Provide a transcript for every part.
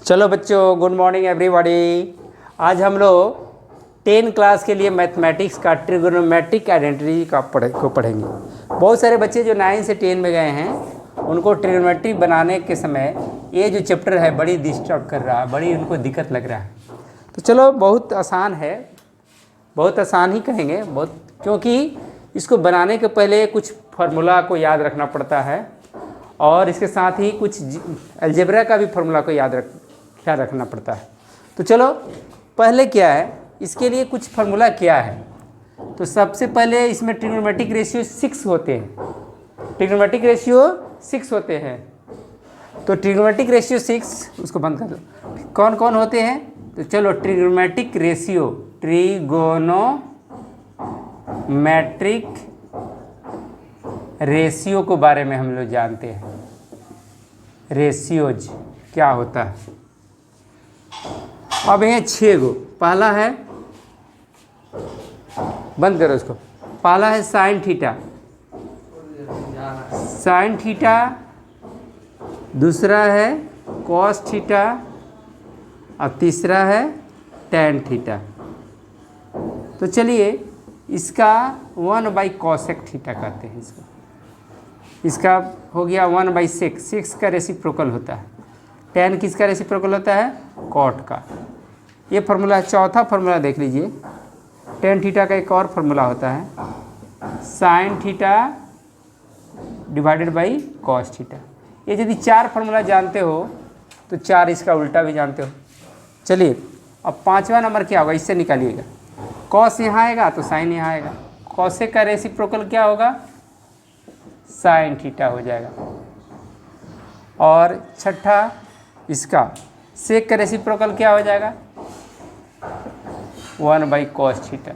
चलो बच्चों, good morning everybody. आज हम लोग 10 क्लास के लिए मैथमेटिक्स का ट्रिग्नोमेट्रिक आइडेंटिटी को पढ़ेंगे। बहुत सारे बच्चे जो 9 से 10 में गए हैं उनको ट्रिग्नोमेट्रिक बनाने के समय ये जो चैप्टर है बड़ी डिस्टर्ब कर रहा है, बड़ी उनको दिक्कत लग रहा है। तो चलो, बहुत आसान है, बहुत आसान ही कहेंगे बहुत, क्योंकि इसको बनाने के पहले कुछ फार्मूला को याद रखना पड़ता है और इसके साथ ही कुछ अलजेब्रा का भी फार्मूला को ख्याल रखना पड़ता है। तो चलो, पहले क्या है, इसके लिए कुछ फार्मूला क्या है। तो सबसे पहले इसमें ट्रिग्नोमेट्रिक रेशियो 6 होते हैं। ट्रिग्नोमेट्रिक रेशियो 6 होते हैं। तो ट्रिग्नोमेट्रिक रेशियो 6, उसको बंद कर दो। कौन कौन होते हैं? तो चलो, ट्रिग्नोमेट्रिक रेशियो को बारे में हम लोग जानते हैं। रेशियोज क्या होता है। अब ये 6 गो। पहला है, बंद करो इसको। पहला है साइन थीटा, दूसरा है कॉस थीटा और तीसरा है टैन थीटा। तो चलिए, इसका 1/cosec थीटा कहते हैं इसका हो गया 1/6। 6 का रेसिप्रोकल होता है। टैन किसका रेसिप्रोकल होता है? कॉट का। ये फार्मूला, चौथा फार्मूला देख लीजिए। टैन थीटा का एक और फार्मूला होता है, sine theta divided by cos theta. ये यदि 4 फार्मूला जानते हो तो 4 इसका उल्टा भी जानते हो। चलिए, अब 5वां नंबर क्या होगा, इससे निकालिएगा। कॉस यहाँ आएगा तो साइन यहाँ आएगा। कॉसेक का रेसिप्रोकल क्या होगा? साइन थीटा हो जाएगा। और छठा, इसका सेक का रेसिप्रोकल क्या हो जाएगा? 1/cos theta.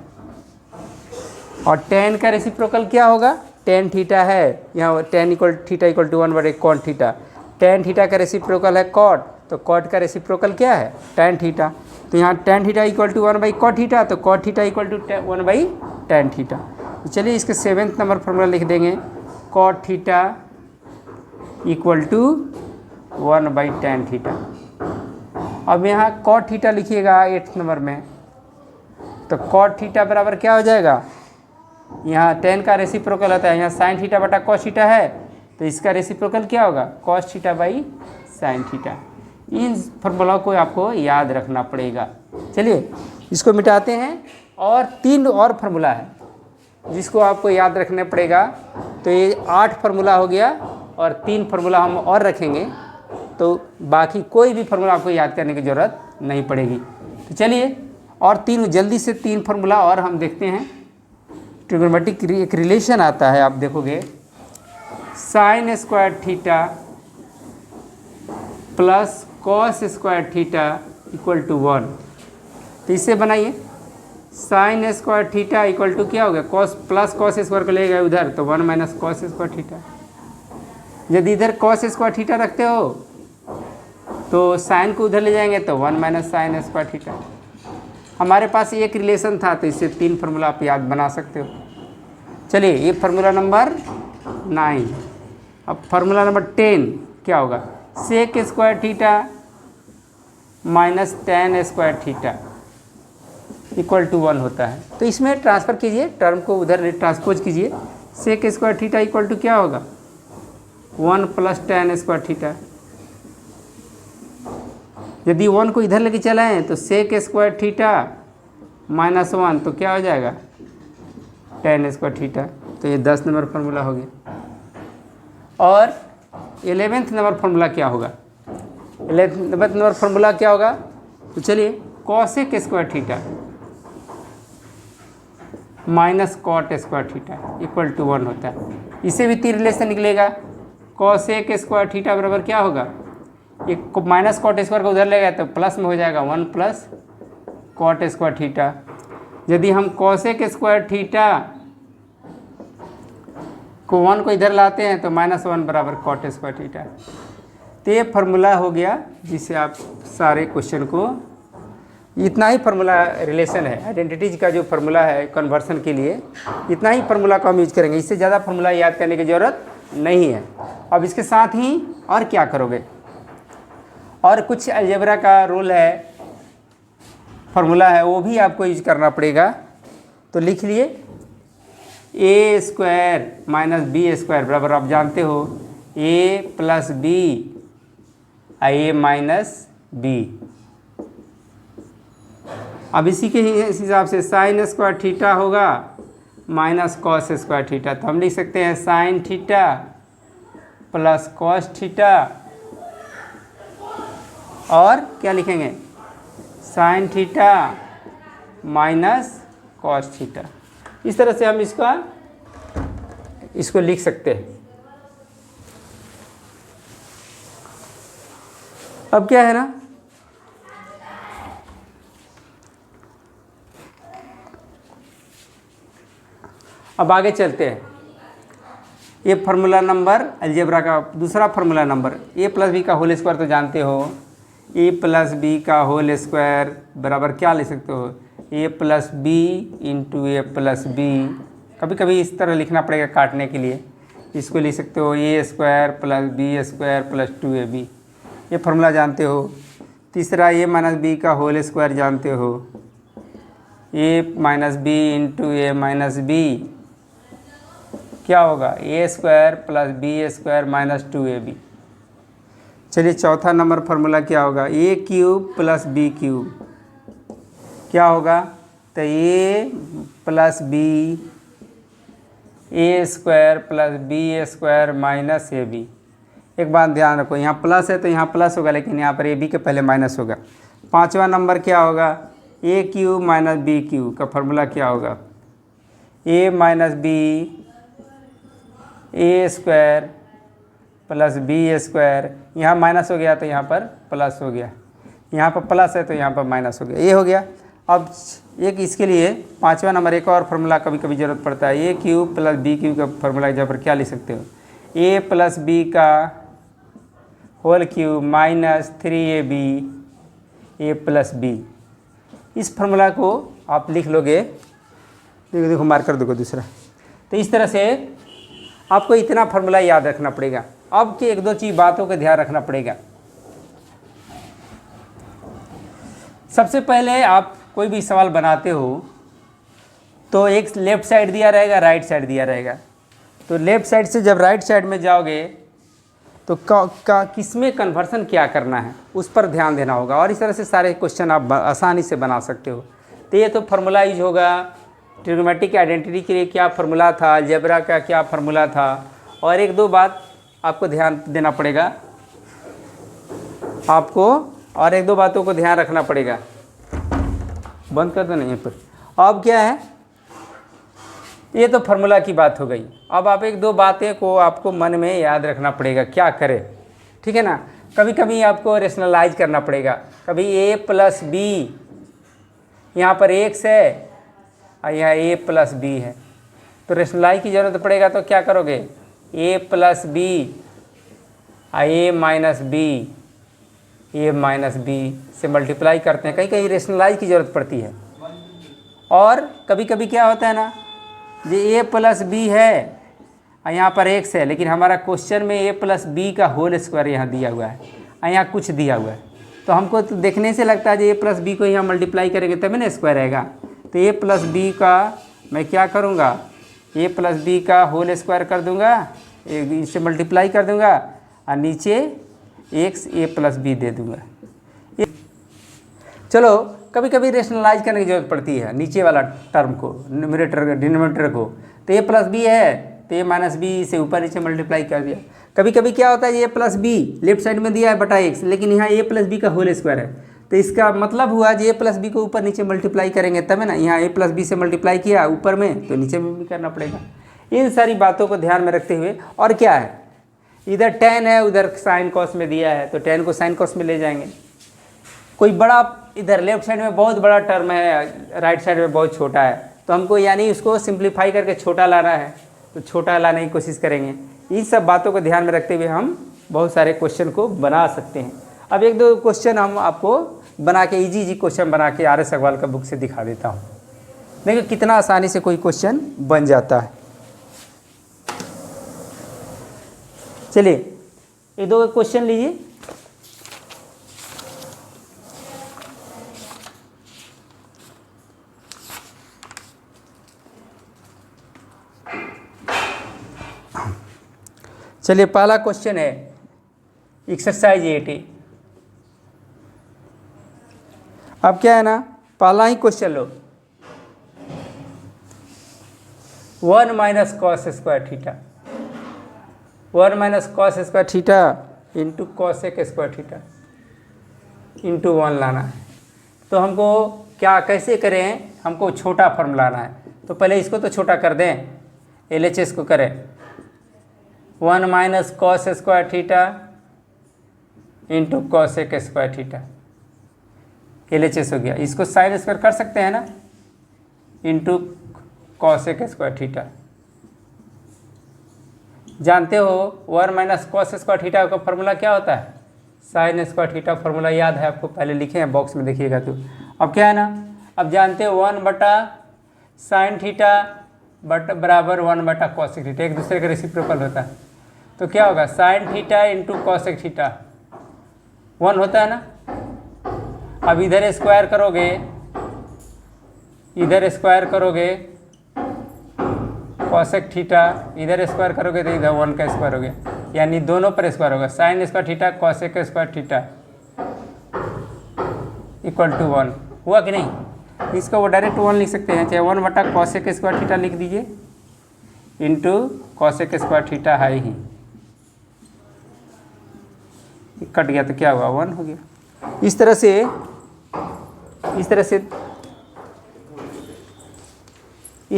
और टैन का रेसिप्रोकल क्या होगा? टैन थीटा है, यहाँ tan equal theta equal to 1/cot theta. Tan theta का रेसिप्रोकल है कॉट, तो कॉट का रेसिप्रोकल क्या है? Tan theta. तो यहाँ tan theta equal to 1/cot theta, तो cot theta equal to 1/tan theta. तो चलिए, इसके 7th नंबर फार्मूला लिख देंगे, cot theta equal to 1/tan theta. अब यहाँ कॉट थीटा लिखिएगा 8th नंबर में। तो कॉट थीटा बराबर क्या हो जाएगा? यहाँ टैन का रेसिप्रोकल होता है, यहाँ साइन थीटा बटा कॉस थीटा है, तो इसका रेसिप्रोकल क्या होगा? Cos theta by sine theta. In formula को आपको याद रखना पड़ेगा। चलिए, इसको मिटाते हैं। और 3 और फार्मूला है जिसको आपको याद रखना पड़ेगा। तो ये 8 फार्मूला हो गया और 3 फार्मूला हम और रखेंगे, तो बाकी कोई भी फार्मूला आपको याद करने की ज़रूरत नहीं पड़ेगी। तो चलिए, और 3 जल्दी से 3 फार्मूला और हम देखते हैं। ट्रिग्नोमेट्रिक एक रिलेशन आता है, आप देखोगे, sine square theta plus cos square theta equal to 1। तो इससे बनाइए, sine square theta equal to क्या हो गया? कॉस प्लस कॉस स्क्वायर को ले गए उधर, तो 1 माइनस कॉस स्क्वायर थीटा। यदि इधर कॉस स्क्वायर थीटा रखते हो तो साइन को उधर ले जाएंगे, तो 1 माइनस साइन स्क्वायर थीटा। हमारे पास एक रिलेशन था, तो इससे 3 फार्मूला आप याद बना सकते हो। चलिए, ये फार्मूला नंबर 9। अब फार्मूला नंबर 10 क्या होगा? Sec square theta minus tan square theta equal to 1 होता है। तो इसमें ट्रांसफ़र कीजिए, टर्म को उधर ट्रांसपोज कीजिए। Sec square theta equal to क्या होगा? 1 प्लस टैन स्क्वायर थीटा। यदि 1 को इधर लेके चलाएं तो सेक स्क्वायर थीटा माइनस 1, तो क्या हो जाएगा? Tan square theta. तो ये 10 नंबर फार्मूला हो गया। और 11th नंबर फार्मूला क्या होगा? 11th नंबर फार्मूला क्या होगा? तो चलिए, cosec square theta minus cot square theta equal to 1 होता है। इसे भी 3 रिलेशन निकलेगा। कॉसेक स्क्वायर थीटा बराबर क्या होगा? एक माइनस कॉट स्क्वायर को उधर ले गया तो प्लस में हो जाएगा 1 प्लस कॉट स्क्वायर थीटा। यदि हम कॉसेक स्क्वायर थीटा को 1 को इधर लाते हैं तो -1 बराबर कॉट स्क्वायर थीटा। तो ये फार्मूला हो गया जिससे आप सारे क्वेश्चन को, इतना ही फार्मूला रिलेशन है आइडेंटिटीज का जो फार्मूला है कन्वर्सन के लिए, इतना ही फार्मूला को हम यूज करेंगे। इससे ज़्यादा फार्मूला याद करने की ज़रूरत नहीं है। अब इसके साथ ही और क्या करोगे? और कुछ अलजेब्रा का रूल है, फार्मूला है, वो भी आपको यूज करना पड़ेगा। तो लिख लिए ए स्क्वायर माइनस बी स्क्वायर बराबर आप जानते हो A plus B A minus B. अब इसी के हिसाब से साइन स्क्वायर थीटा होगा माइनस कॉस स्क्वायर थीटा, तो हम लिख सकते हैं sine theta plus cos theta, और क्या लिखेंगे sine theta minus cos theta. इस तरह से हम इसको लिख सकते हैं। अब क्या है ना, अब आगे चलते हैं। ये फार्मूला नंबर अलजेब्रा का दूसरा formula number A plus B का होल स्क्वायर तो जानते हो, ए प्लस बी का होल स्क्वायर बराबर क्या लिख सकते हो A plus B into A plus B. कभी कभी इस तरह लिखना पड़ेगा काटने के लिए, इसको लिख सकते हो A square plus B square plus 2ab, ये फार्मूला जानते हो। तीसरा ए माइनस बी का होल स्क्वायर जानते हो, A minus B into A minus B क्या होगा A square plus B square minus 2ab। चलिए चौथा नंबर फार्मूला क्या होगा A cube plus B cube क्या होगा, तो A plus B A square plus B square minus A B. एक बात ध्यान रखो, यहाँ प्लस है तो यहाँ प्लस होगा, लेकिन यहाँ पर ए बी के पहले माइनस होगा। पांचवा नंबर क्या होगा A cube minus B cube का फार्मूला क्या होगा ए minus B A square plus B square, यहाँ माइनस हो गया तो यहाँ पर प्लस हो गया, यहाँ पर प्लस है तो यहाँ पर माइनस हो गया, ये हो गया। अब एक इसके लिए पांचवा नंबर एक और फार्मूला कभी कभी ज़रूरत पड़ता है, ए क्यूब प्लस बी क्यूब का फार्मूला जहाँ पर क्या लिख सकते हो ए प्लस बी का whole cube minus 3ab A plus B. इस फार्मूला को आप लिख लोगे, देखो देखो मार्कर देखो दूसरा। तो इस तरह से आपको इतना फार्मूला याद रखना पड़ेगा। अब के एक दो चीज़ बातों का ध्यान रखना पड़ेगा। सबसे पहले आप कोई भी सवाल बनाते हो तो एक लेफ़्ट साइड दिया रहेगा, राइट साइड दिया रहेगा। तो लेफ़्ट साइड से जब राइट साइड में जाओगे तो किस में कन्वर्सन क्या करना है उस पर ध्यान देना होगा, और इस तरह से सारे क्वेश्चन आप आसानी से बना सकते हो। तो ये तो फार्मूला यूज होगा, ट्रिग्नोमेट्रिक आइडेंटिटी के लिए क्या फार्मूला था, अलजेब्रा का क्या फार्मूला था, और एक दो बात आपको ध्यान देना पड़ेगा, आपको और एक दो बातों को ध्यान रखना पड़ेगा। बंद कर दो नहीं पर। अब क्या है, ये तो फार्मूला की बात हो गई। अब आप एक दो बातें को आपको मन में याद रखना पड़ेगा, क्या करें, ठीक है ना। कभी कभी आपको रेशनलाइज करना पड़ेगा, कभी ए प्लस बी यहाँ पर x है और यहाँ ए प्लस बी है, तो रेशनलाइज की ज़रूरत पड़ेगा। तो क्या करोगे ए plus B A minus B A minus B से मल्टीप्लाई करते हैं, कहीं कहीं रेशनलाइज की ज़रूरत पड़ती है। और कभी कभी क्या होता है ना, ये ए प्लस बी है और यहाँ पर x है, लेकिन हमारा क्वेश्चन में ए प्लस बी का होल स्क्वायर यहाँ दिया हुआ है और यहाँ कुछ दिया हुआ है, तो हमको तो देखने से लगता है जो ए प्लस बी को यहाँ मल्टीप्लाई करेंगे तभी ना स्क्वायर रहेगा। तो ए प्लस बी का मैं क्या करूँगा ए प्लस बी का होल स्क्वायर कर दूँगा, इससे मल्टीप्लाई कर दूँगा और नीचे एक्स ए प्लस बी दे दूँगा। चलो कभी कभी रेशनलाइज करने की ज़रूरत पड़ती है नीचे वाला टर्म को, न्यूमरेटर डिनोमिनेटर को। तो ए प्लस बी है तो ए माइनस बी से ऊपर नीचे मल्टीप्लाई कर दिया। कभी कभी क्या होता है ए प्लस बी लेफ्ट साइड में दिया है बटा एक्स, लेकिन यहाँ ए प्लस बी का होल स्क्वायर है, तो इसका मतलब हुआ जो ए प्लस बी को ऊपर नीचे मल्टीप्लाई करेंगे तब है ना, यहाँ ए प्लस बी से मल्टीप्लाई किया ऊपर में तो नीचे में भी करना पड़ेगा। इन सारी बातों को ध्यान में रखते हुए, और क्या है इधर टेन है उधर साइन कॉस में दिया है, तो टेन को साइन कॉस में ले जाएंगे। कोई बड़ा इधर लेफ्ट साइड में बहुत बड़ा टर्म है, राइट साइड में बहुत छोटा है, तो हमको यानी उसको सिंप्लीफाई करके छोटा लाना है, तो छोटा लाने की कोशिश करेंगे। इन सब बातों को ध्यान में रखते हुए हम बहुत सारे क्वेश्चन को बना सकते हैं। अब एक दो क्वेश्चन हम आपको बना के इजी क्वेश्चन बना के आर एस अग्रवाल का बुक से दिखा देता हूँ। देखिए कितना आसानी से कोई क्वेश्चन बन जाता है। चलिए एक दो क्वेश्चन लीजिए। चलिए पहला क्वेश्चन है एक्सरसाइज 80। अब क्या है ना, पहला ही क्वेश्चन लो, 1 minus cos square theta, 1 minus cos square theta into cosec square theta into 1 लाना है। तो हमको क्या कैसे करें, हमको छोटा फॉर्म लाना है। तो पहले इसको तो छोटा कर दें, LHS को करें, 1 minus cos square theta into cosec square theta, LHS हो गया। इसको साइन स्क्वायर कर सकते हैं ना, इंटू कॉसेक स्क्वायर थीटा। जानते हो 1 माइनस कॉस स्क्वायर थीटा का फॉर्मूला क्या होता है, साइन स्क्वायर थीटा फॉर्मूला याद है आपको, पहले लिखे हैं बॉक्स में देखिएगा। तो अब क्या है ना, अब जानते हो 1 बटा साइन थीटा बट बराबर 1 बटा कॉसेक थीटा, एक दूसरे का रेसिप्रोकल होता है। तो क्या होगा, sign theta into cosec theta 1 होता है ना। अब इधर स्क्वायर करोगे, इधर स्क्वायर करोगे कॉसेक थीटा, इधर स्क्वायर करोगे तो इधर 1 का स्क्वायर हो गया, यानी दोनों पर स्क्वायर होगा। Sine square theta cosec square theta equal to 1 हुआ कि नहीं। इसको वो डायरेक्ट 1 लिख सकते हैं, चाहे 1 बटा कॉसेक स्क्वायर थीटा लिख दीजिए इंटू कॉसेक स्क्वायर थीटा है ही, कट गया तो क्या हुआ 1 हो गया। इस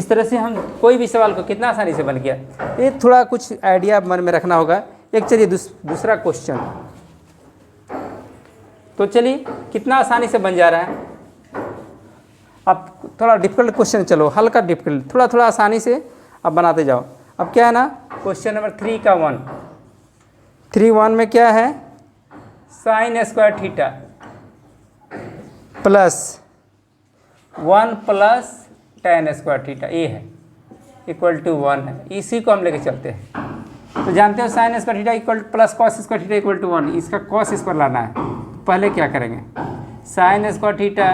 तरह से हम कोई भी सवाल को कितना आसानी से बन गया। ये थोड़ा कुछ आइडिया मन में रखना होगा। एक चलिए दूसरा क्वेश्चन, तो चलिए कितना आसानी से बन जा रहा है। अब थोड़ा डिफिकल्ट क्वेश्चन, चलो हल्का डिफिकल्ट, थोड़ा थोड़ा आसानी से अब बनाते जाओ। अब क्या है ना, क्वेश्चन नंबर 3 का 1 में क्या है, sign square theta plus 1 plus tan square theta ये है इक्वल टू 1 है। इसी को हम लेके चलते हैं। तो जानते हो sine square theta equal plus cos square theta equal to 1, इसका कॉस स्क्वायर लाना है। पहले क्या करेंगे, sine square theta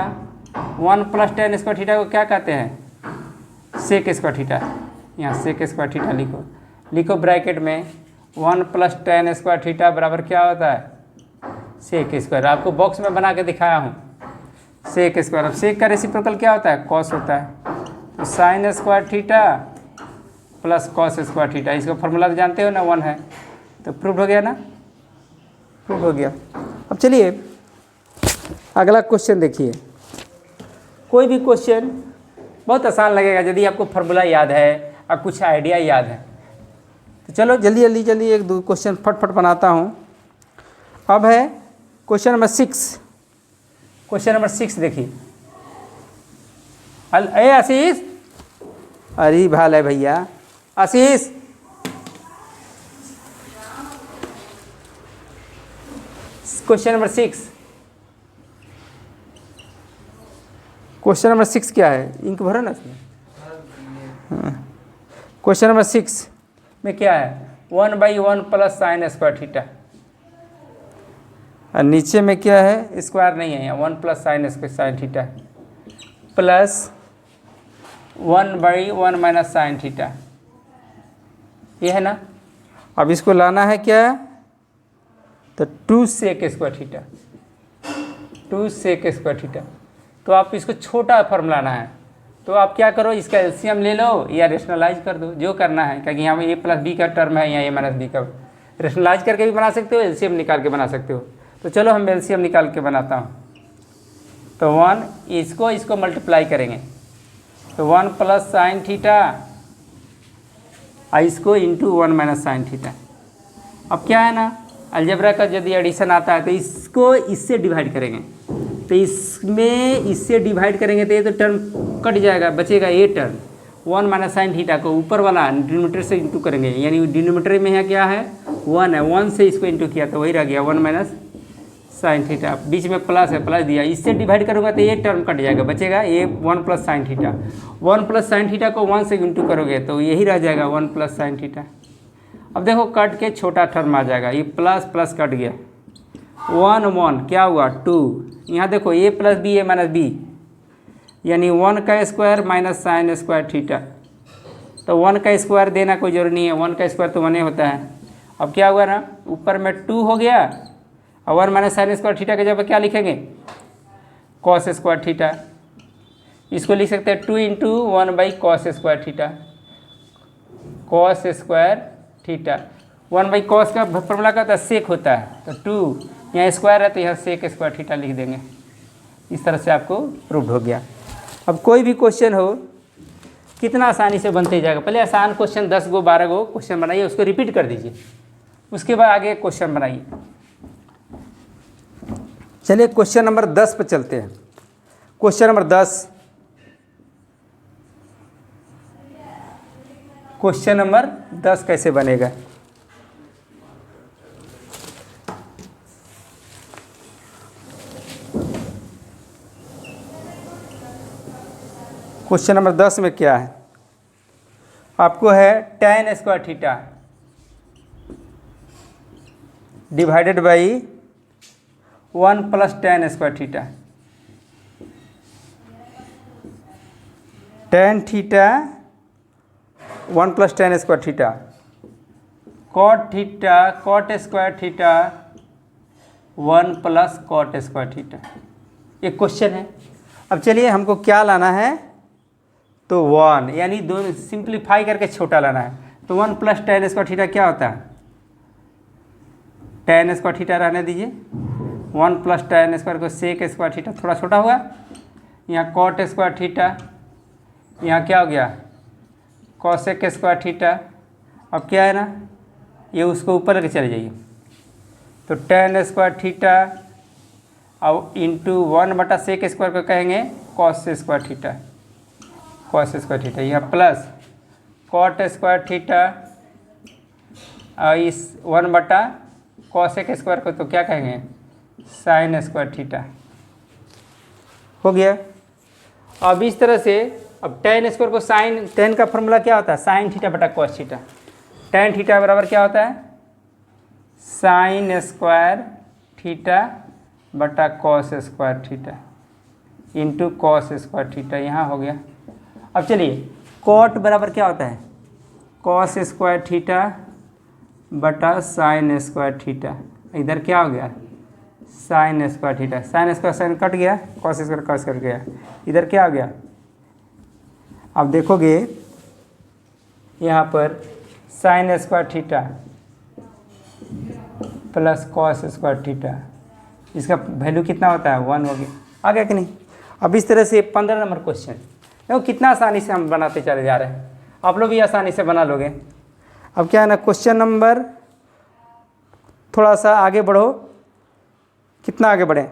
1 plus tan square theta को क्या कहते हैं, सेक स्क्वायर थीटा। यहाँ सेक स्क्वायर थीटा लिखो ब्रैकेट में, 1 प्लस tan स्क्वायर थीटा बराबर क्या होता है, सेक स्क्वायर। आपको बॉक्स में बना के दिखाया हूँ, सेक स्क्वायर। अब सेक का रेसिप्रोकल क्या होता है, कॉस होता है। तो sign square theta plus cos square theta, इसका फॉर्मूला तो जानते हो ना, 1 है। तो प्रूव हो गया ना, प्रूव हो गया। अब चलिए अगला क्वेश्चन देखिए। कोई भी क्वेश्चन बहुत आसान लगेगा यदि आपको फॉर्मूला याद है और कुछ आइडिया याद है। तो चलो जल्दी एक दो क्वेश्चन फटफट बनाता हूँ। अब है क्वेश्चन नंबर 6। क्वेश्चन नंबर 6 देखिए। ए आशीष, अरे भाल है भैया, आशीष क्वेश्चन नंबर 6। क्वेश्चन नंबर 6 क्या है, इंक भरो ना इसमें। क्वेश्चन नंबर 6 में क्या है, 1/1 प्लस साइन स्क्वायर थीटा, और नीचे में क्या है, स्क्वायर नहीं है यहाँ, 1 plus sine theta plus 1/1 minus sine theta, ये है ना। अब इसको लाना है क्या, तो 2 sec square theta, 2 sec square theta. तो आप इसको छोटा फॉर्म लाना है। तो आप क्या करो, इसका एलसीएम ले लो या रेशनलाइज कर दो, जो करना है, क्योंकि यहाँ a प्लस बी का टर्म है, यहाँ a माइनस बी का। रेशनलाइज करके भी बना सकते हो, एलसीएम निकाल के बना सकते हो। तो चलो हम एलसीएम निकाल के बनाता हूँ। तो 1 इसको मल्टीप्लाई करेंगे, तो 1 प्लस साइन थीटा और इसको इंटू 1 माइनस साइन थीटा। अब क्या है ना, अलजेब्रा का यदि एडिशन आता है तो इसको इससे डिवाइड करेंगे, तो इसमें इससे डिवाइड करेंगे तो ये तो टर्म कट जाएगा, बचेगा ये टर्म 1 माइनस साइन थीटा को ऊपर वाला डिनोमिनेटर से इंटू करेंगे, यानी डिनोमिनेटर में यहाँ क्या है 1 है, 1 से इसको इंटू किया तो वही रह गया 1 माइनस साइन थीटा। बीच में प्लस है, प्लस दिया, इससे डिवाइड करूँगा तो ये टर्म कट जाएगा, बचेगा ये 1 plus sine theta. 1 plus sine theta को 1 से इंटू करोगे तो यही रह जाएगा 1 प्लस साइन थीटा। अब देखो कट के छोटा टर्म आ जाएगा, ये प्लस प्लस कट गया, 1 1 क्या हुआ 2। यहाँ देखो a plus B A minus B, यानी 1 का square minus sine square theta. तो 1 का स्क्वायर देना कोई जरूरी नहीं है, 1 का स्क्वायर तो 1 होता है। अब क्या हुआ ना, ऊपर में 2 हो गया और 1 माइनस साइन स्क्वायर थीटा के जगह क्या लिखेंगे, कॉस स्क्वायर थीटा। इसको लिख सकते हैं 2 into 1 by cos square theta, cos square theta. 1 by cos का फॉर्मूला का होता है सेक होता है, तो 2 यहाँ स्क्वायर है तो यहाँ सेक स्क्वायर थीटा लिख देंगे। इस तरह से आपको प्रूव्ड हो गया। अब कोई भी क्वेश्चन हो कितना आसानी से बनते जाएगा। पहले आसान क्वेश्चन 10 गो 12 गो क्वेश्चन बनाइए, उसको रिपीट कर दीजिए, उसके बाद आगे क्वेश्चन बनाइए। चलिए क्वेश्चन नंबर 10 पर चलते हैं। क्वेश्चन नंबर 10, क्वेश्चन नंबर 10 कैसे बनेगा। क्वेश्चन नंबर 10 में क्या है, आपको है tan square theta divided by 1 plus tan square theta. tan theta 1 plus tan square theta, cot theta cot square theta 1 plus cot square theta. एक क्वेश्चन है। अब चलिए हमको क्या लाना है, तो 1, यानी दोनों सिंप्लीफाई करके छोटा लाना है। तो 1 प्लस tan स्क्वायर थीटा क्या होता है, tan स्क्वायर थीटा रहने दीजिए, 1 प्लस tan स्क्वायर को सेक स्क्वायर थीटा थोड़ा छोटा हुआ, यहाँ cot स्क्वायर थीटा, यहाँ क्या हो गया कॉसेक स्क्वायर थीटा। अब क्या है ना, ये उसको ऊपर लेके चले जाइए, तो tan स्क्वायर थीटा अब इंटू 1 बटा सेक स्क्वायर को कहेंगे cos square theta, cos square theta, यहाँ प्लस कॉट स्क्वायर थीटा और इस 1 बटा कॉसेक स्क्वायर को तो क्या कहेंगे साइन स्क्वायर थीटा। हो गया। अब इस तरह से अब tan स्क्वायर को साइन, tan का फॉर्मूला क्या होता है साइन थीटा बटा कॉस थीटा। tan थीटा बराबर क्या होता है साइन स्क्वायर थीटा बटा cos square theta into cos square theta, यहाँ हो गया। अब चलिए कॉट बराबर क्या होता है कॉस स्क्वायर थीटा बटा साइन स्क्वायर थीटा, इधर क्या हो गया sign square theta, sine square sine cut गया, कॉस स्क्वायर कॉस कट गया, इधर क्या हो गया। अब देखोगे यहाँ पर sign square theta plus cos square theta, इसका वैल्यू कितना होता है 1 हो गया। आ गया कि नहीं। अब इस तरह से 15 नंबर क्वेश्चन देखो कितना आसानी से हम बनाते चले जा रहे हैं, आप लोग भी आसानी से बना लोगे। अब क्या है ना क्वेश्चन नंबर, थोड़ा सा आगे बढ़ो, कितना आगे बढ़े,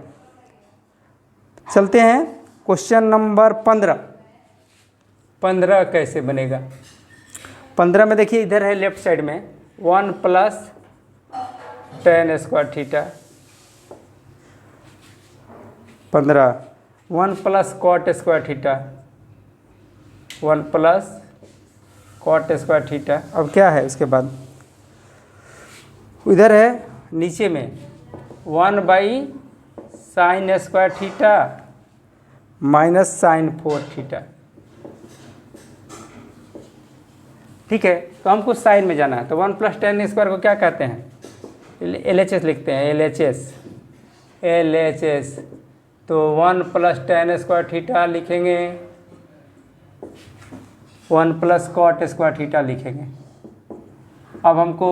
चलते हैं क्वेश्चन नंबर 15। 15 कैसे बनेगा, 15 में देखिए इधर है लेफ्ट साइड में 1 plus tan square theta, 15 1 plus cot square theta, 1 plus cot square theta. अब क्या है उसके बाद इधर है नीचे में 1 by sine square theta minus sine 4 theta. ठीक है, तो हमको साइन में जाना है, तो 1 प्लस tan स्क्वायर को क्या कहते हैं LHS लिखते हैं, LHS। तो 1 प्लस tan स्क्वायर थीटा लिखेंगे, 1 प्लस कॉट स्क्वायर थीटा लिखेंगे। अब हमको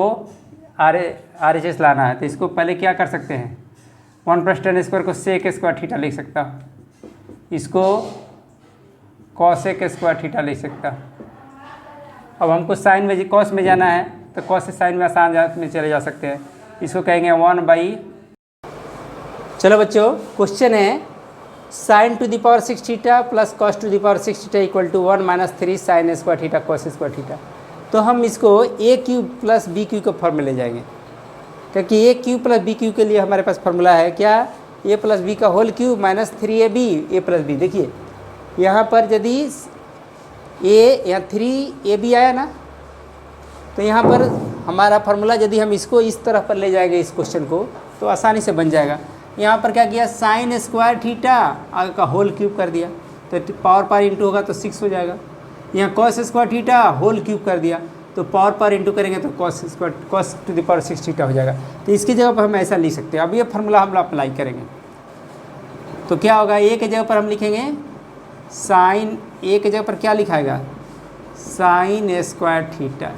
RHS लाना है, तो इसको पहले क्या कर सकते हैं 1 प्लस tan स्क्वायर को सेक स्क्वायर थीटा लिख सकता हूँ, इसको कॉसेक स्क्वायर थीटा लिख सकता हूँ। अब हमको साइन में कॉस में जाना है, तो कॉस से साइन में आसान में चले जा सकते हैं, इसको कहेंगे 1 बाई। चलो बच्चों क्वेश्चन है sine to the power 6 theta plus cos to the power 6 theta equal to 1 minus 3 sine square theta cos square theta. तो हम इसको A cube plus B cube के फॉर्म में ले जाएंगे, क्योंकि A cube plus B cube के लिए हमारे पास फॉर्मूला है क्या ए प्लस बी का whole cube minus 3ab A plus B. देखिए यहाँ पर यदि ए या 3ab आया ना, तो यहाँ पर हमारा फार्मूला यदि हम इसको इस तरह पर ले जाएंगे इस क्वेश्चन को, तो आसानी से बन जाएगा। यहाँ पर क्या किया साइन स्क्वायर थीटा आगे का होल क्यूब कर दिया, तो पावर इंटू होगा तो 6 हो जाएगा। यहाँ cos square theta whole cube कर दिया, तो पावर पर इंटू करेंगे तो cos square cos to the power 6 theta हो जाएगा। तो इसकी जगह पर हम ऐसा लिख सकते हैं। अब ये फार्मूला हम अप्लाई करेंगे तो क्या होगा, ए के जगह पर हम लिखेंगे साइन, ए के जगह पर क्या लिखाएगा साइन स्क्वायर थीटा,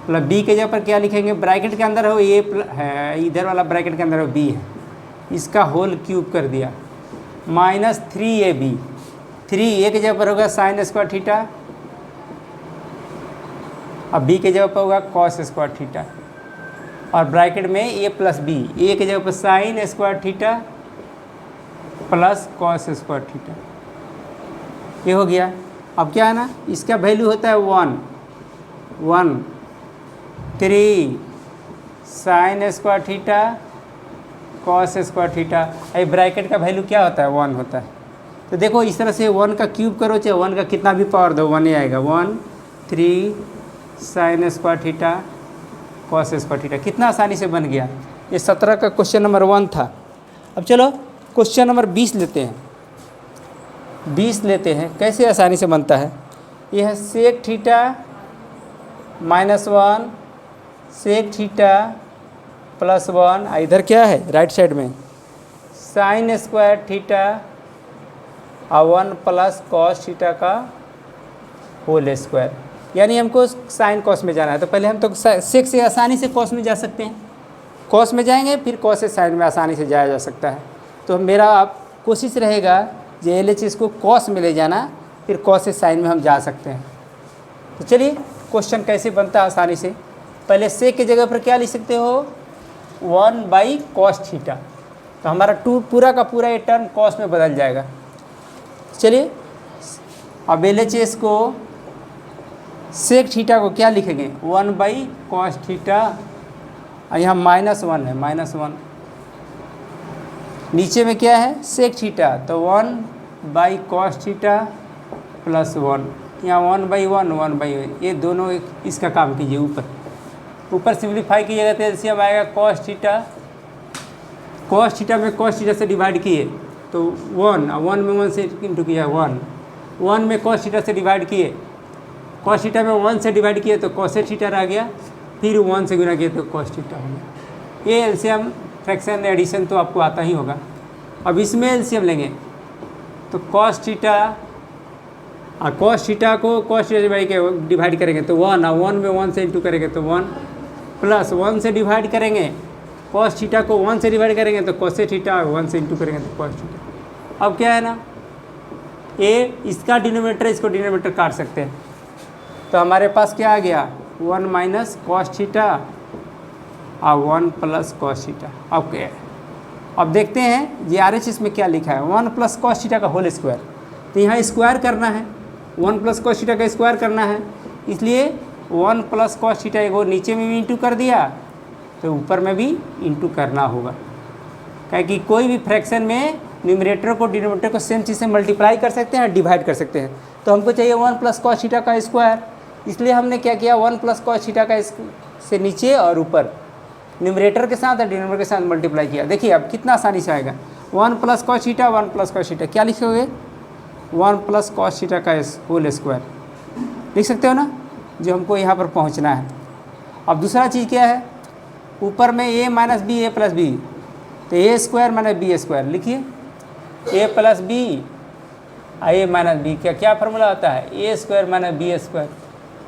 मतलब बी के जगह पर क्या लिखेंगे, ब्रैकेट के अंदर हो ए है, इधर वाला ब्रैकेट के अंदर हो बी है, इसका होल क्यूब कर दिया माइनस 3ab, 3a के जगह पर होगा साइन स्क्वायर थीटा, अब बी के जगह पर होगा कॉस स्क्वायर थीटा, और ब्रैकेट में ए प्लस बी, ए के जगह पर sign square theta plus cos square theta, ये हो गया। अब क्या है ना, इसका वैल्यू होता है 1 3 sine square theta cos square theta, ये ब्रैकेट का वैल्यू क्या होता है 1 होता है। तो देखो इस तरह से 1 का क्यूब करो, चाहे 1 का कितना भी पावर दो 1 ही आएगा। 1 3 sine square theta cos square theta, कितना आसानी से बन गया। ये 17 का क्वेश्चन नंबर 1 था। अब चलो क्वेश्चन नंबर 20 लेते हैं। 20 लेते हैं, कैसे आसानी से बनता है। यह है सेक थीटा -1 सेक थीटा +1, इधर क्या है राइट साइड में साइन स्क्वायर थीटा और 1 प्लस कॉस थीटा का होल स्क्वायर, यानी हमको साइन कॉस में जाना है। तो पहले हम तो सेक से आसानी से कॉस में जा सकते हैं, कॉस में जाएंगे, फिर कॉस से साइन में आसानी से जाया जा सकता है। तो मेरा आप कोशिश रहेगा जो LHS को कॉस में ले जाना, फिर कॉस से साइन में हम जा सकते हैं। तो चलिए क्वेश्चन कैसे बनता है आसानी से। पहले सेक की जगह पर क्या लिख सकते हो 1/cos थीटा, तो हमारा पूरा का पूरा ये टर्म कॉस में बदल जाएगा। चलिए अब LHS को सेक थीटा को क्या लिखेंगे 1/cos थीटा, और यहाँ -1 है -1, नीचे में क्या है सेक थीटा, तो 1/cos थीटा +1, यहाँ 1/1 1/1, ये दोनों इसका काम कीजिए। ऊपर सिंप्लीफाई कीजिएगा तो एलसीएम आएगा cos थीटा, cos थीटा में cos थीटा से डिवाइड किए तो 1 में 1 से इंटू किया 1 में cos थीटा से डिवाइड किए, cos थीटा में 1 से डिवाइड किए तो cos थीटा रह गया, फिर 1 से गुना किए तो cos थीटा हो गया। ये एलसीएम फ्रैक्शन एडिशन तो आपको आता ही होगा। अब इसमें एलसीएम लेंगे तो cos थीटा और cos थीटा को cos थीटा डिवाइड करेंगे तो 1, और 1 में 1 से इंटू करेंगे तो 1, प्लस 1 से डिवाइड करेंगे cos थीटा को 1 से डिवाइड करेंगे तो cos थीटा, 1 से इंटू करेंगे तो cos थीटा। अब क्या है ना, ये इसका डिनोमिनेटर इसको डिनोमिनेटर काट सकते हैं, तो हमारे पास क्या आ गया 1 - cos थीटा और 1 + cos थीटा। अब क्या है, अब देखते हैं जी RHS में क्या लिखा है 1 + cos थीटा का होल स्क्वायर, तो यहाँ स्क्वायर करना है, 1 + cos थीटा का स्क्वायर करना है, इसलिए 1 + cos थीटा को नीचे में भी इंटू कर दिया तो ऊपर में भी इंटू करना होगा, क्योंकि कोई भी फ्रैक्शन में न्यूमरेटर को डिनोमिनेटर को सेम चीज़ से मल्टीप्लाई कर सकते हैं, डिवाइड कर सकते हैं। तो हमको चाहिए 1 + cos थीटा का स्क्वायर, इसलिए हमने क्या किया 1 + cos थीटा का से नीचे और ऊपर न्यूमरेटर के साथ और डिनोमिनेटर के साथ मल्टीप्लाई किया। देखिए अब कितना आसानी से आएगा 1 + cos थीटा 1 + cos थीटा, क्या लिखोगे 1 + cos थीटा का होल स्क्वायर लिख सकते हो ना, जो हमको यहाँ पर पहुँचना है। अब दूसरा चीज़ क्या है, ऊपर में a - b a + b, तो a² - b² लिखिए, a + b a - b का क्या फार्मूला होता है a² - b²,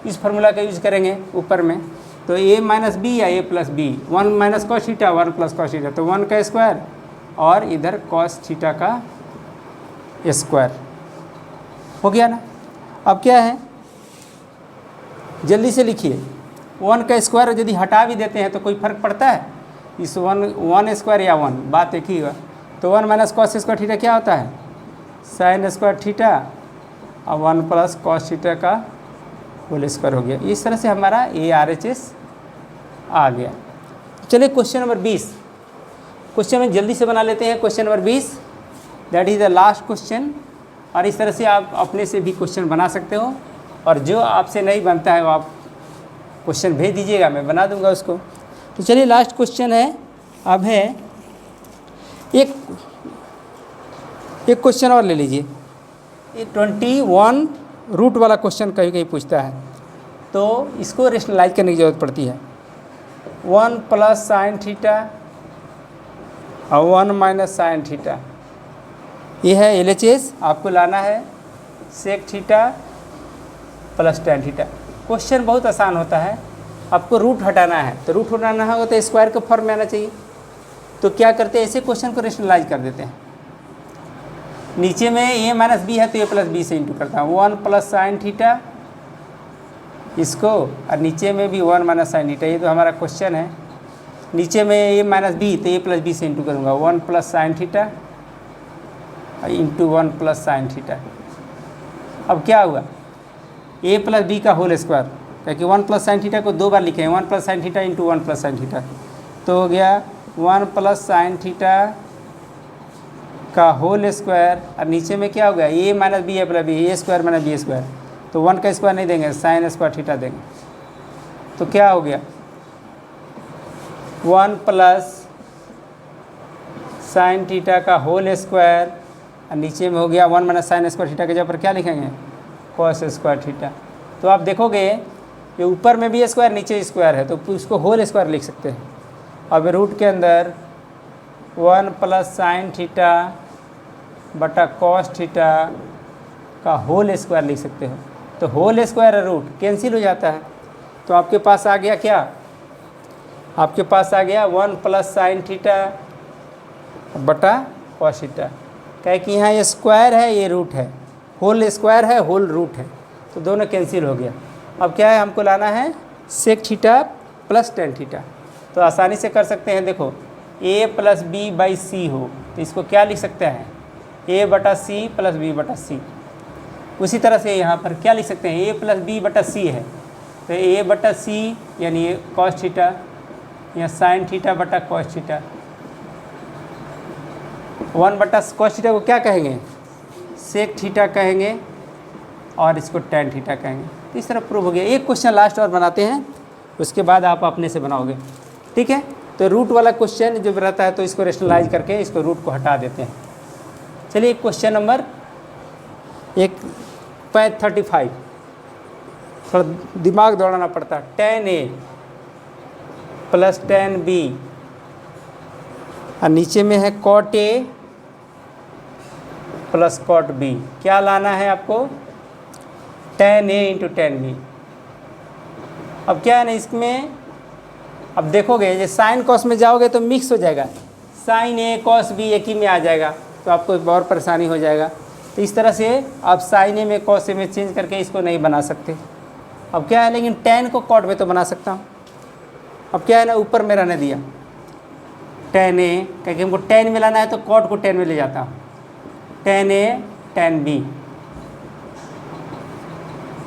इस फार्मूला का यूज करेंगे ऊपर में, तो a - b या a + b, 1 - cos theta 1 + cos theta, तो 1 का स्क्वायर और इधर cos थीटा का स्क्वायर हो गया ना। अब क्या है जल्दी से लिखिए, 1 का स्क्वायर यदि हटा भी देते हैं तो कोई फर्क पड़ता है, इस 1 स्क्वायर या 1 बात एक ही हुआ। तो 1 - cos स्क्वायर थीटा क्या होता है sin स्क्वायर थीटा और 1 + cos थीटा का होल स्क्वायर हो गया। इस तरह से हमारा RHS आ गया। चलिए क्वेश्चन नंबर 20, क्वेश्चन में जल्दी से बना लेते हैं। Question number 20 that is the last question, और इस तरह से आप अपने से भी क्वेश्चन बना सकते हो, और जो आपसे नहीं बनता है वो आप क्वेश्चन भेज दीजिएगा, मैं बना दूंगा उसको। तो चलिए लास्ट क्वेश्चन है, अब है एक क्वेश्चन और ले लीजिए, 21 रूट वाला क्वेश्चन कहीं कहीं पूछता है। तो इसको रेशनलाइज करने की ज़रूरत पड़ती है। 1 प्लस साइन थीटा और 1 माइनस साइन थीटा, ये है LHS। आपको लाना है sec theta plus tan theta. Question बहुत आसान होता है, आपको रूट हटाना है, तो रूट हटाना होगा तो स्क्वायर के फॉर्म में आना चाहिए। तो क्या करते हैं, ऐसे क्वेश्चन को रेशनलाइज कर देते हैं। नीचे में a माइनस बी है तो a प्लस बी से इंटू करता हूँ, 1 प्लस साइन थीटा इसको, और नीचे में भी 1 माइनस साइन थीटा। ये तो हमारा क्वेश्चन है। नीचे में a माइनस बी तो a प्लस बी से इंटू करूँगा, 1 plus sine theta into 1 plus sine theta. अब क्या हुआ, a प्लस बी का होल स्क्वायर, क्योंकि 1 प्लस साइन थीटा को 2 बार लिखे हैं, 1 plus sine theta into 1 plus sine theta, तो हो गया 1 प्लस साइन थीटा का होल स्क्वायर। और नीचे में क्या हो गया, a minus B A plus B, A square minus B square, तो 1 का स्क्वायर नहीं देंगे, साइन स्क्वायर थीटा देंगे। तो क्या हो गया, 1 प्लस साइन थीटा का होल स्क्वायर, और नीचे में हो गया 1 माइनस साइन स्क्वायर थीटा के जगह पर क्या लिखेंगे, कॉस स्क्वायर थीटा। तो आप देखोगे ये ऊपर में भी स्क्वायर नीचे स्क्वायर है, तो उसको होल स्क्वायर लिख सकते हैं। अब रूट के अंदर 1 प्लस साइन थीटा बटा कॉस थीटा का होल स्क्वायर लिख सकते हो। तो होल स्क्वायर और रूट कैंसिल हो जाता है, तो आपके पास आ गया क्या, आपके पास आ गया 1 प्लस साइन थीटा बटा कॉस थीटा। क्या कि यहाँ ये स्क्वायर है, ये रूट है, होल स्क्वायर है, होल रूट है, तो दोनों कैंसिल हो गया। अब क्या है, हमको लाना है sec theta plus tan theta. तो आसानी से कर सकते हैं, देखो a plus B by C हो तो इसको क्या लिख सकते हैं, a बटा सी प्लस b बटा सी। उसी तरह से यहाँ पर क्या लिख सकते हैं, a प्लस बी बटा सी है, तो a बटा सी यानी कॉस थीटा या साइन थीटा बटा कॉस थीटा। 1 बटा कॉस थीटा को क्या कहेंगे, सेक थीटा कहेंगे, और इसको टेन थीटा कहेंगे। तो इस तरह प्रूव हो गया। एक क्वेश्चन लास्ट और बनाते हैं, उसके बाद आप अपने से बनाओगे, ठीक है। तो रूट वाला क्वेश्चन जब रहता है तो इसको रेशनलाइज करके इसको रूट को हटा देते हैं। चलिए क्वेश्चन नंबर 35, थोड़ा दिमाग दौड़ाना पड़ता है। tan a plus tan b, और नीचे में है cot a plus cot b। क्या लाना है आपको, tan a into tan b। अब क्या है ना, इसमें अब देखोगे ये साइन कॉस में जाओगे तो मिक्स हो जाएगा, साइन ए कॉस बी एक ही में आ जाएगा, तो आपको बहुत परेशानी हो जाएगा। तो इस तरह से आप साइन ए में कॉस ए में चेंज करके इसको नहीं बना सकते। अब क्या है, लेकिन tan को कॉट में तो बना सकता हूँ। अब क्या है ना, ऊपर में रहने दिया tan a, क्योंकि हमको tan में लाना है तो कॉट को tan में ले जाता हूँ, tan a tan b।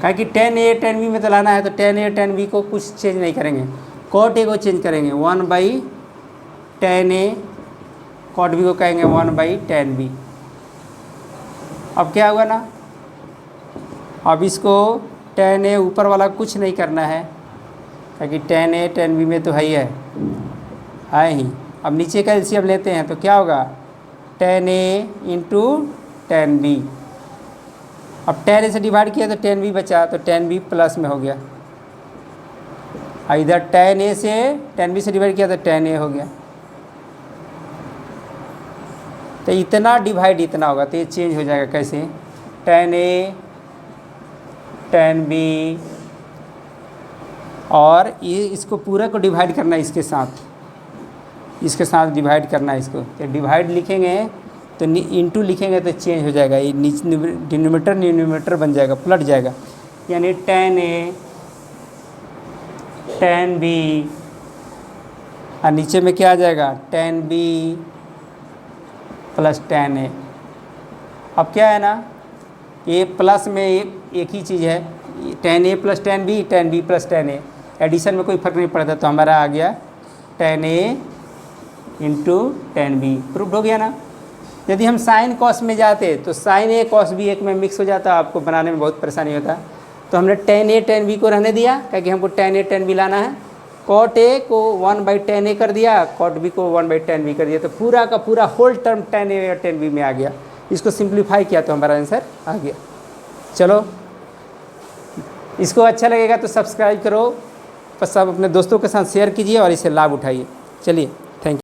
क्योंकि tan a tan b में तो लाना है, तो tan a tan b को कुछ चेंज नहीं करेंगे, कॉट a को चेंज करेंगे, 1 by tan a, cot b को कहेंगे 1 बाई tan b। अब क्या हुआ ना, अब इसको tan a ऊपर वाला कुछ नहीं करना है, क्योंकि tan a tan b में तो है ही। अब नीचे का एलसीएम लेते हैं तो क्या होगा, tan a into tan b। अब tan a से डिवाइड किया तो tan b बचा, तो tan b प्लस में हो गया। इधर tan a से tan b से डिवाइड किया तो tan a हो गया। तो इतना डिवाइड इतना होगा, तो ये चेंज हो जाएगा कैसे, tan a tan b, और ये इसको पूरा को डिवाइड करना है इसके साथ डिवाइड करना है इसको। तो डिवाइड लिखेंगे तो इंटू लिखेंगे तो चेंज हो जाएगा, ये डिनोमिनेटर न्यूमरेटर बन जाएगा, पलट जाएगा। यानी tan a tan b, और नीचे में क्या आ जाएगा, tan b plus tan a। अब क्या है ना, ये प्लस में एक ही चीज़ है, tan a plus tan b plus tan a, addition में कोई फर्क नहीं पड़ता, तो हमारा आ गया tan a into tan b। Proof हो गया ना। यदि हम साइन कॉस में जाते तो साइन a कॉस b एक में मिक्स हो जाता, आपको बनाने में बहुत परेशानी होता। तो हमने tan a tan b को रहने दिया, क्योंकि हमको tan a tan b लाना है। cot a को 1 बाई tan a कर दिया, cot b को 1 बाई tan b कर दिया, तो पूरा का पूरा होल टर्म tan a और tan b में आ गया। इसको सिंप्लीफाई किया तो हमारा आंसर आ गया। चलो इसको अच्छा लगेगा तो सब्सक्राइब करो, सब अपने दोस्तों के साथ शेयर कीजिए और इसे लाभ उठाइए। चलिए, थैंक यू।